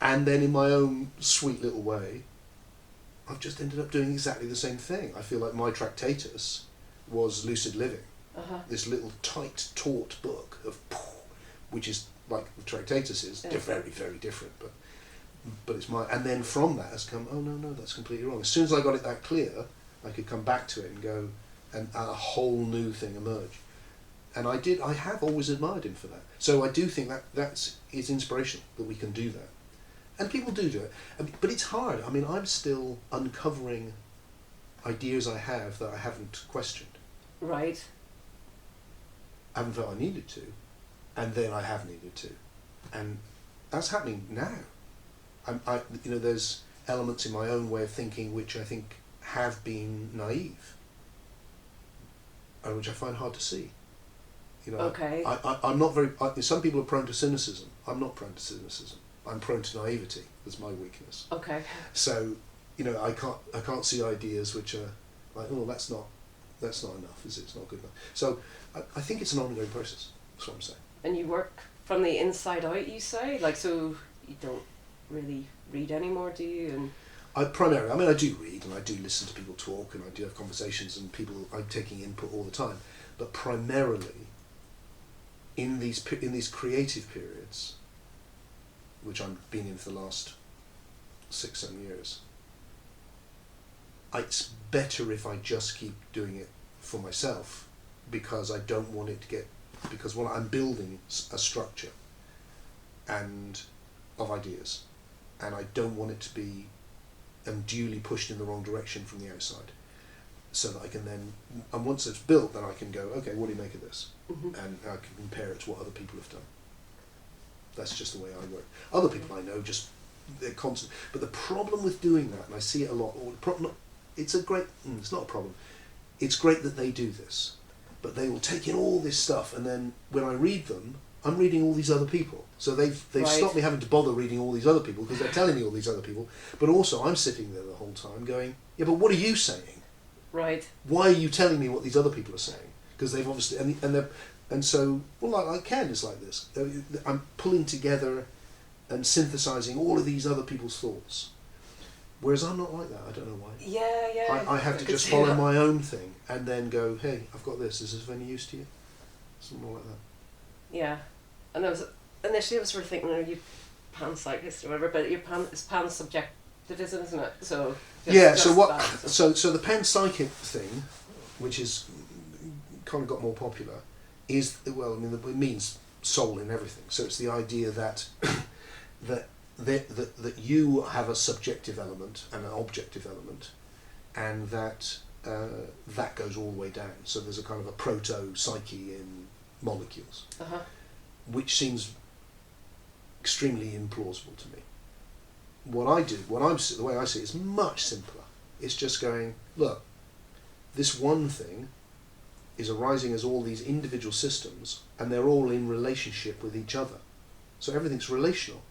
and then in my own sweet little way, I've just ended up doing exactly the same thing. I feel like my Tractatus was Lucid Living, this little tight, taut book which is like the Tractatus is. They're very, very different, but it's my. And then from that has come, oh no, that's completely wrong. As soon as I got it that clear, I could come back to it and go, and a whole new thing emerged. And I have always admired him for that. So I do think it's inspirational that we can do that. And people do it. But it's hard. I mean, I'm still uncovering ideas I have that I haven't questioned. Right. I haven't felt I needed to, and then I have needed to, and that's happening now. There's elements in my own way of thinking which I think have been naive, and which I find hard to see. Okay. I'm not very. Some people are prone to cynicism. I'm not prone to cynicism. I'm prone to naivety. That's my weakness. Okay. So, I can't see ideas which are like, oh, that's not enough, is it? It's not good enough. So, I think it's an ongoing process. That's what I'm saying. And you work from the inside out, you say? Like, so you don't really read anymore, do you? And I do read and I do listen to people talk and I do have conversations and I'm taking input all the time. But primarily, in these creative periods, which I've been in for the last 6-7 years, it's better if I just keep doing it for myself, because I don't want it to get, because I'm building a structure and of ideas, and I don't want it to be unduly pushed in the wrong direction from the outside, so that I can then, and once it's built, then I can go, okay, what do you make of this? mm-hmm. And I can compare it to what other people have done. That's just the way I work. Other people I know they're constant. But the problem with doing that, and I see it a lot, it's not a problem. It's great that they do this, but they will take in all this stuff, and then when I read them, I'm reading all these other people. So they've Right. stopped me having to bother reading all these other people, because they're telling me all these other people. But also I'm sitting there the whole time going, yeah, but what are you saying? Right. Why are you telling me what these other people are saying? Because they've obviously, and so, well, like Ken is like this. I'm pulling together and synthesizing all of these other people's thoughts. Whereas I'm not like that. I don't know why. Yeah. I have to just follow my own thing and then go, hey, I've got this. Is this of any use to you? Something like that. Yeah. And initially I was sort of thinking, are you panpsychist or whatever, but it's pansubjectivism, isn't it? So so the panpsychic thing, which is kind of got more popular, is, well, I mean, it means soul in everything. So it's the idea that that you have a subjective element and an objective element, and that that goes all the way down. So there's a kind of a proto-psyche in molecules, which seems extremely implausible to me. What I do, the way I see it, is much simpler. It's just going, look, this one thing is arising as all these individual systems, and they're all in relationship with each other. So everything's relational.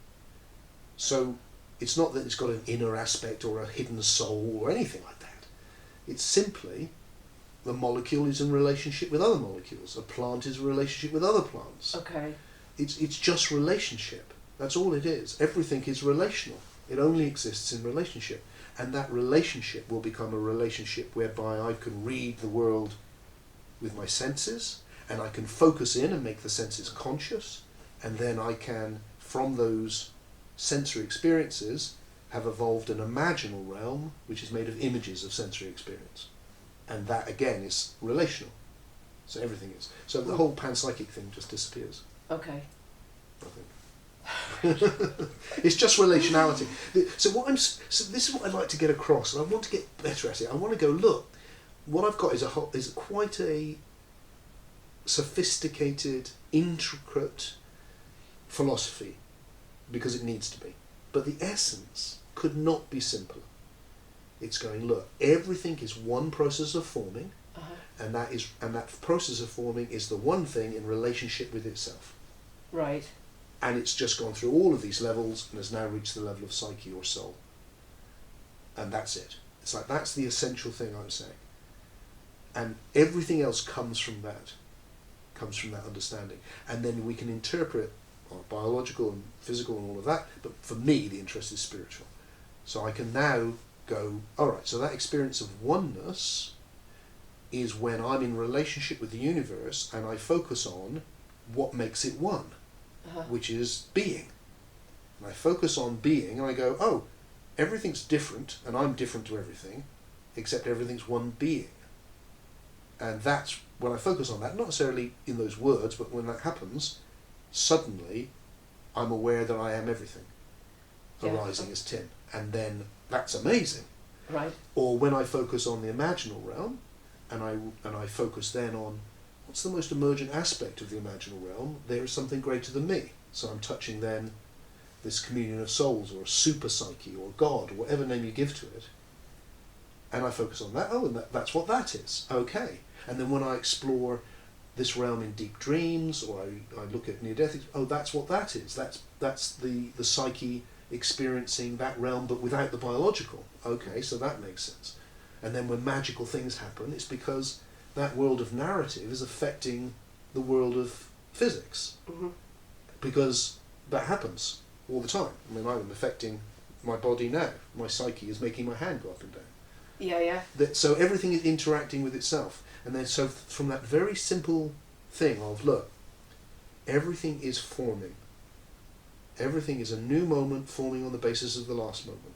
So it's not that it's got an inner aspect or a hidden soul or anything like that. It's simply the molecule is in relationship with other molecules. A plant is in relationship with other plants. Okay. It's just relationship. That's all it is. Everything is relational. It only exists in relationship. And that relationship will become a relationship whereby I can read the world with my senses, and I can focus in and make the senses conscious, and then I can, from those sensory experiences, have evolved an imaginal realm which is made of images of sensory experience. And that again is relational. So everything is. So the whole panpsychic thing just disappears. Okay. I think. It's just relationality. So this is what I'd like to get across, and I want to get better at it. I want to go, look, what I've got is quite a sophisticated, intricate philosophy, because it needs to be. But the essence could not be simpler. It's going, look, everything is one process of forming, and that process of forming is the one thing in relationship with itself. Right. And it's just gone through all of these levels and has now reached the level of psyche or soul. And that's it. It's like, that's the essential thing I'm saying. And everything else comes from that understanding. And then we can interpret biological and physical and all of that, but for me the interest is spiritual. So I can now go, alright, so that experience of oneness is when I'm in relationship with the universe and I focus on what makes it one, which is being. And I focus on being and I go, oh, everything's different and I'm different to everything, except everything's one being. And that's when I focus on that, not necessarily in those words, but when that happens, suddenly I'm aware that I am everything, arising as Tim. And then that's amazing. Right. Or when I focus on the imaginal realm, and I focus then on, what's the most emergent aspect of the imaginal realm? There is something greater than me. So I'm touching then this communion of souls, or a super psyche, or God, or whatever name you give to it. And I focus on that. Oh, and that's what that is. Okay. And then when I explore this realm in deep dreams, or I look at near-death, oh, that's what that is. That's the psyche experiencing that realm, but without the biological. Okay, so that makes sense. And then when magical things happen, it's because that world of narrative is affecting the world of physics. Mm-hmm. Because that happens all the time. I mean, I'm affecting my body now. My psyche is making my hand go up and down. Yeah. So everything is interacting with itself. And then so from that very simple thing of, look, everything is forming. Everything is a new moment forming on the basis of the last moment.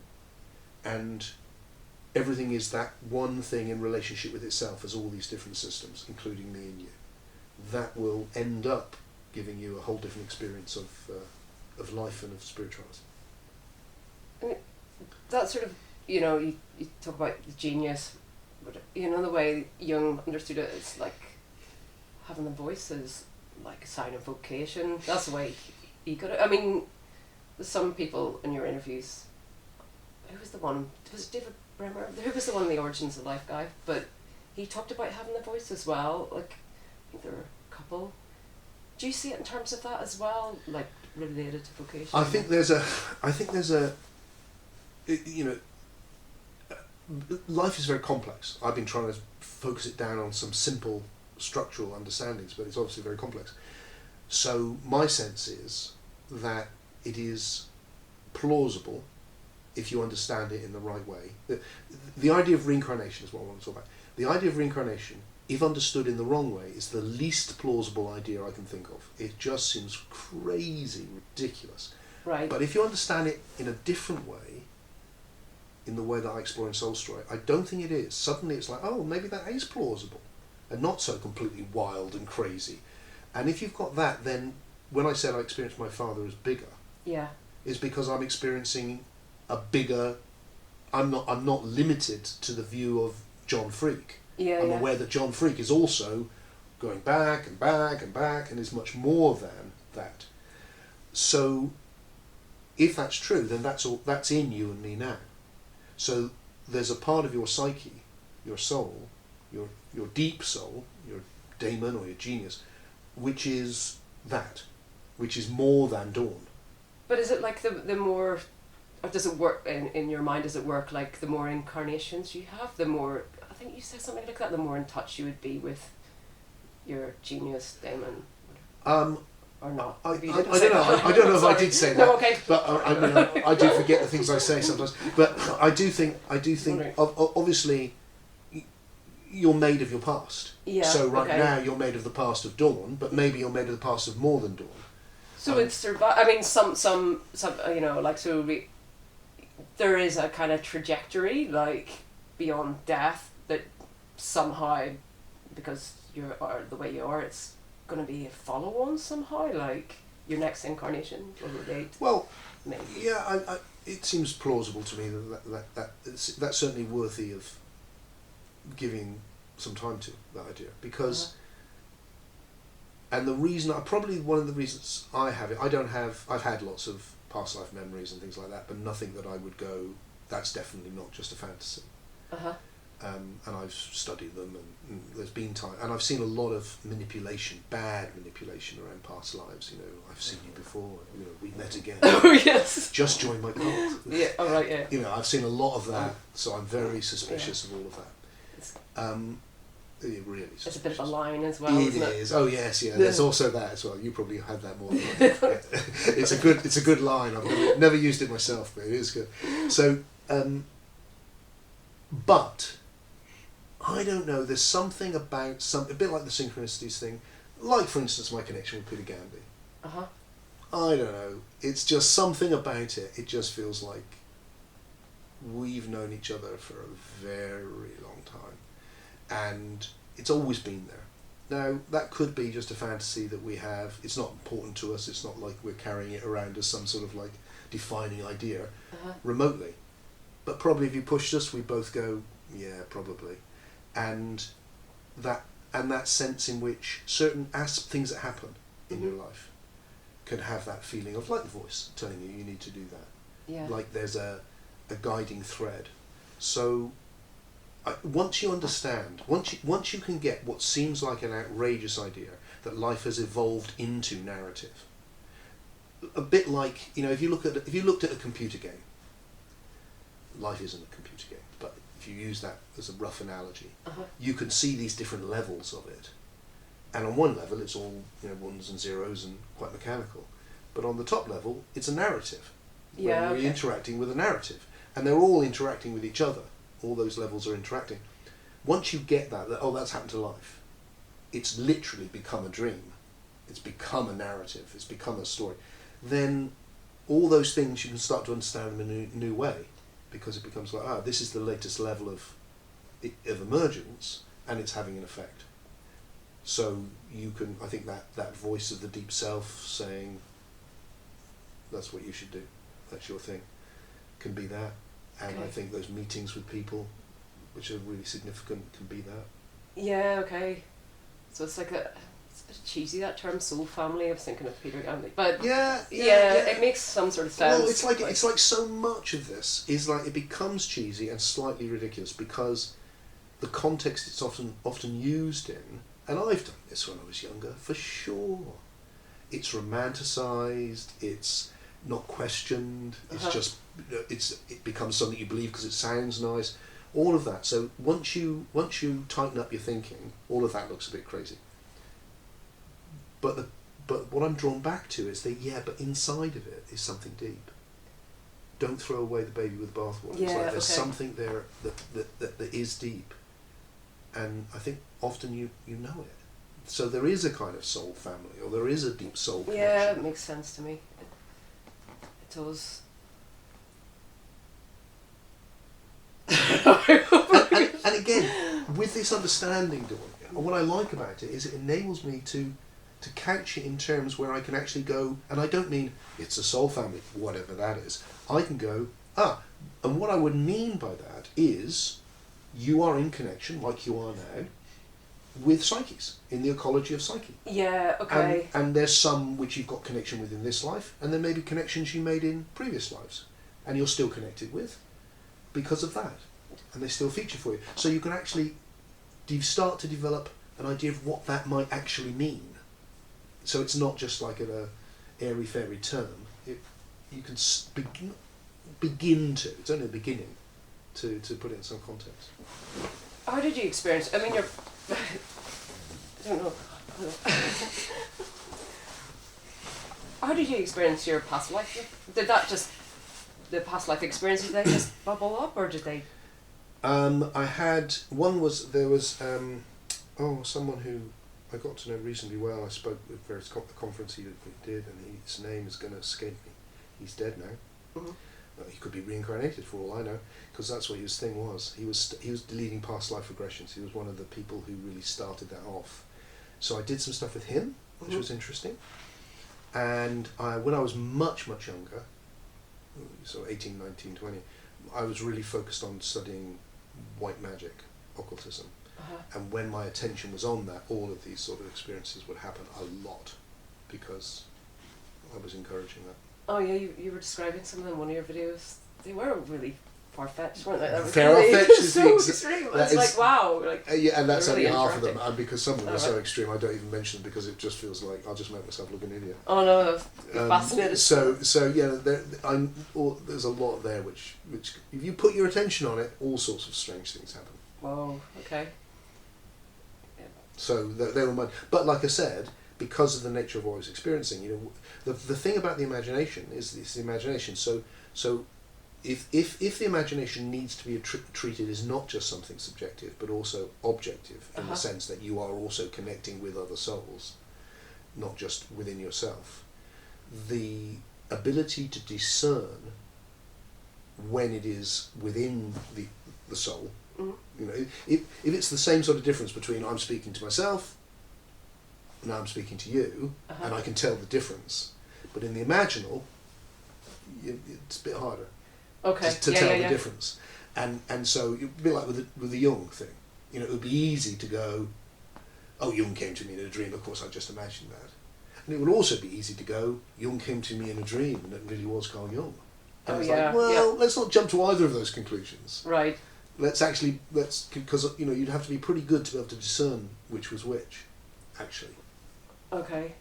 And everything is that one thing in relationship with itself as all these different systems, including me and you. That will end up giving you a whole different experience of life and of spirituality. I mean, that sort of, you talk about the genius, but the way Jung understood it, it's like having a voice is like a sign of vocation. That's the way he got it. I mean, there's some people in your interviews, who was the one? Was it David Bremer? Who was the one, the Origins of Life guy? But he talked about having a voice as well. Like, I think there were a couple. Do you see it in terms of that as well, like related to vocation? I think there's a life is very complex. I've been trying to focus it down on some simple structural understandings, but it's obviously very complex. So my sense is that it is plausible if you understand it in the right way. The idea of reincarnation is what I want to talk about. The idea of reincarnation, if understood in the wrong way, is the least plausible idea I can think of. It just seems crazy, ridiculous. Right. But if you understand it in a different way, in the way that I explore in Soul Story, I don't think it is. Suddenly it's like, oh, maybe that is plausible, and not so completely wild and crazy. And if you've got that, then when I said I experienced my father as bigger, yeah, is because I'm experiencing a bigger. I'm not limited to the view of John Freke. Yeah, I'm aware that John Freke is also going back and back and back, and is much more than that. So, if that's true, then that's in you and me now. So there's a part of your psyche, your soul, your deep soul, your daemon or your genius, which is that, which is more than Dawn. But is it like the more, or does it work in your mind? Does it work like the more incarnations you have, the more? I think you said something like that. The more in touch you would be with your genius, daemon. Or not? I don't know if I did say that. No, okay. But I do forget the things I say sometimes. But I do think. Obviously, you're made of your past. Yeah. So okay. now you're made of the past of Dawn, but maybe you're made of the past of more than Dawn. So it's I mean, some like there is a kind of trajectory like beyond death that somehow, because you are the way you are, it's going to be a follow-on somehow, like your next incarnation will relate. Well, maybe. Yeah, it seems plausible to me that's certainly worthy of giving some time to, that idea, because and the reason, probably one of the reasons I have it, I've had lots of past life memories and things like that, but nothing that I would go, that's definitely not just a fantasy. And I've studied them, and there's been time, and I've seen a lot of manipulation, bad manipulation around past lives. I've seen you before. We met again. Oh yes. Just join my cult. Yeah. Oh right. Yeah. I've seen a lot of that, so I'm very suspicious of all of that. It really is. It's a bit of a line as well. It is. Oh yes, yeah. There's also that as well. You probably had that more than I have. Yeah. It's a good line. I've never used it myself, but it is good. So, but I don't know. There's something about a bit like the synchronicities thing. Like for instance, my connection with Peter Gamby. I don't know. It's just something about it. It just feels like we've known each other for a very long time, and it's always been there. Now, that could be just a fantasy that we have. It's not important to us. It's not like we're carrying it around as some sort of like defining idea remotely. But probably if you pushed us, we'd both go, yeah, probably. And and that sense in which certain things that happen in your life can have that feeling of, like the voice telling you need to do that. Yeah. Like there's a guiding thread. So once you understand, once you can get what seems like an outrageous idea, that life has evolved into narrative, a bit like, if you looked at a computer game, life isn't a computer game, but if you use that as a rough analogy, you can see these different levels of it. And on one level, it's all ones and zeros and quite mechanical. But on the top level, it's a narrative. Yeah, where you're interacting with a narrative. And they're all interacting with each other. All those levels are interacting. Once you get that, that's happened to life. It's literally become a dream. It's become a narrative. It's become a story. Then all those things, you can start to understand them in a new way. Because it becomes like, this is the latest level of emergence, and it's having an effect. So you can, I think that voice of the deep self saying, that's what you should do, that's your thing, can be that. And I think those meetings with people, which are really significant, can be that. Yeah, okay. So it's like it's a bit cheesy, that term, soul family. I was thinking of Peter Gandhi. But yeah, it makes some sort of sense. Well, it's like so much of this is like, it becomes cheesy and slightly ridiculous because the context it's often used in, and I've done this when I was younger, for sure. It's romanticised, it's not questioned, it's just, it becomes something you believe because it sounds nice, all of that. So once you tighten up your thinking, all of that looks a bit crazy. But what I'm drawn back to is but inside of it is something deep. Don't throw away the baby with the bathwater. It's like there's something there that is deep. And I think often you know it. So there is a kind of soul family, or there is a deep soul connection. Yeah, it makes sense to me. It does. and again, with this understanding, Dawn, what I like about it is it enables me to couch it in terms where I can actually go, and I don't mean it's a soul family, whatever that is. I can go, and what I would mean by that is you are in connection, like you are now, with psyches, in the ecology of psyche. Yeah, okay. And there's some which you've got connection with in this life, and there may be connections you made in previous lives, and you're still connected with because of that, and they still feature for you. So you can actually start to develop an idea of what that might actually mean. So it's not just like an airy-fairy term. You can begin to, it's only the beginning, to put it in some context. How did you experience, I mean, I don't know. How did you experience your past life? Did that just, the past life experiences, did they just bubble up, or did they? I had, there was someone who I got to know reasonably well. I spoke at various conference he did, and his name is going to escape me. He's dead now. Mm-hmm. He could be reincarnated for all I know, because that's what his thing was. He was deleting past life regressions. He was one of the people who really started that off. So I did some stuff with him, which was interesting. And when I was much, much younger, so 18, 19, 20, I was really focused on studying white magic, occultism. And when my attention was on that, all of these sort of experiences would happen a lot, because I was encouraging that. Oh yeah, you were describing some of them in one of your videos. They were really far-fetched, weren't they? Far-fetched is so extreme. It's like, wow. And that's really only half of them. And because some of them are Okay. so extreme, I don't even mention them, because it just feels like I'll just make myself look an idiot. Oh no, I'm fascinated. So yeah, there's a lot there which if you put your attention on it, all sorts of strange things happen. Whoa, okay. So they were mine. But like I said, because of the nature of what I was experiencing, the thing about the imagination is the imagination. So if the imagination needs to be treated as not just something subjective, but also objective, in the sense that you are also connecting with other souls, not just within yourself, the ability to discern when it is within the soul. If it's the same sort of difference between I'm speaking to myself and I'm speaking to you, and I can tell the difference, but in the imaginal, it's a bit harder to tell the difference. And so it'd be like with the Jung thing. It would be easy to go, oh, Jung came to me in a dream, of course I just imagined that. And it would also be easy to go, Jung came to me in a dream and it really was Carl Jung. And it's like, well, let's not jump to either of those conclusions. Right. Because, you know, you'd have to be pretty good to be able to discern which was which, actually. Okay.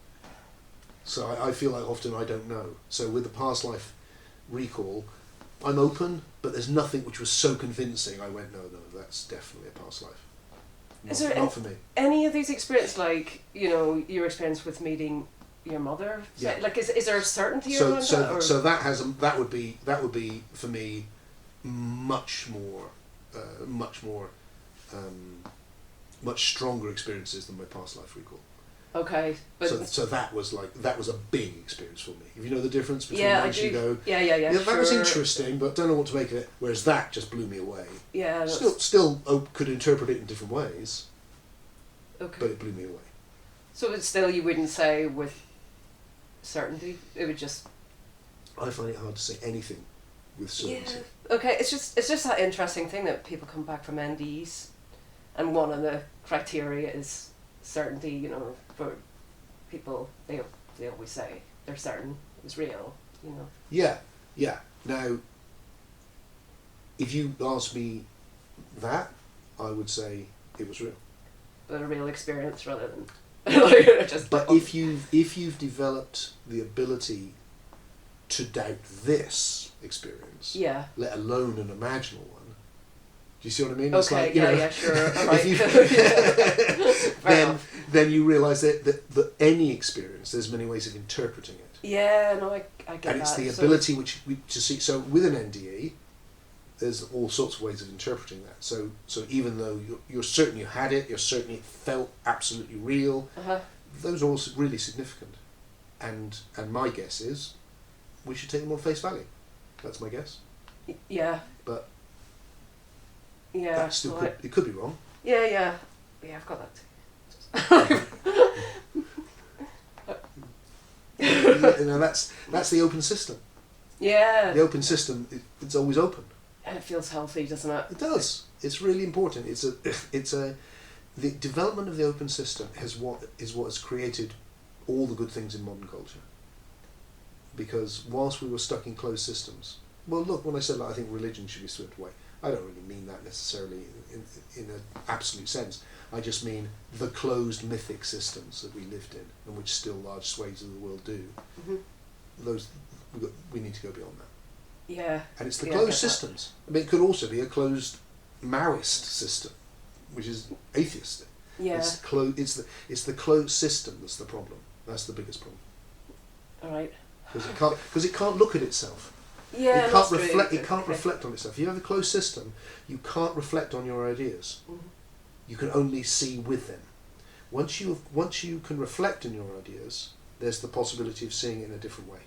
So I feel like often I don't know. So with the past life recall, I'm open, but there's nothing which was so convincing I went, no, that's definitely a past life. Not for me. Any of these experiences, like, you know, your experience with meeting your mother? Yeah. Like, is there a certainty around that? Or? So that would be for me much stronger experiences than my past life recall. Okay, but so that was a big experience for me. If you know the difference between once you go, that was interesting, but don't know what to make of it. Whereas that just blew me away. Yeah, still could interpret it in different ways. Okay, but it blew me away. So it's still, you wouldn't say with certainty. It would just. I find it hard to say anything with certainty. Yeah. Okay, it's just that interesting thing that people come back from NDEs, and one of the criteria is certainty. You know, for people, they always say they're certain it was real. You know. Yeah. Now, if you ask me that, I would say it was real. But a real experience rather than. But if you've developed the ability to doubt this experience, let alone an imaginal one, do you see what I mean? Okay, it's like, sure. All right. then you realise that any experience, there's many ways of interpreting it. Yeah, no, I get that. And it's the ability to see. So with an NDE, there's all sorts of ways of interpreting that. So even though you're certain you had it, you're certain it felt absolutely real, those are all really significant. And my guess is we should take them on face value. That's my guess. Yeah. But yeah, that still it could be wrong. Yeah, I've got that too. That's the open system. Yeah. The open system, it's always open. And it feels healthy, doesn't it? It does. It's really important. The development of the open system is what has created all the good things in modern culture. Because whilst we were stuck in closed systems, well, look, when I said I think religion should be stripped away, I don't really mean that necessarily in an absolute sense. I just mean the closed mythic systems that we lived in, and which still large swathes of the world do. Mm-hmm. Those we need to go beyond that. Yeah. And it's the closed systems. I mean, it could also be a closed Maoist system, which is atheistic. Yeah. It's the closed system that's the problem. That's the biggest problem. All right. Because it can't look at itself. Yeah. It can't reflect. It can't reflect on itself. If you have a closed system, you can't reflect on your ideas. Mm-hmm. You can only see with them. Once you can reflect on your ideas, there's the possibility of seeing it in a different way.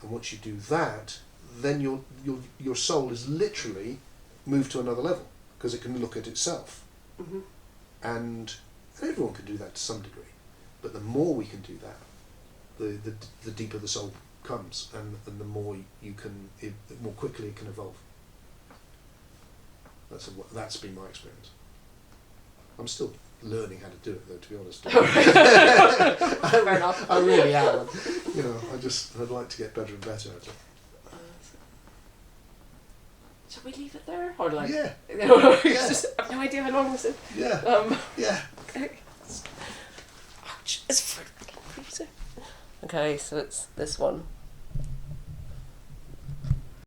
And once you do that, then your soul is literally moved to another level because it can look at itself. Mm-hmm. And everyone can do that to some degree. But the more we can do that, the deeper the soul comes, and the more more quickly it can evolve. That's been my experience. I'm still learning how to do it, though, to be honest. Fair enough. I really am. I'd like to get better and better at it. Shall we leave it there? Or like, yeah. Just, I have no idea how long this is. Yeah. Yeah. Okay. Ouch, it's freezing. Okay, so it's this one.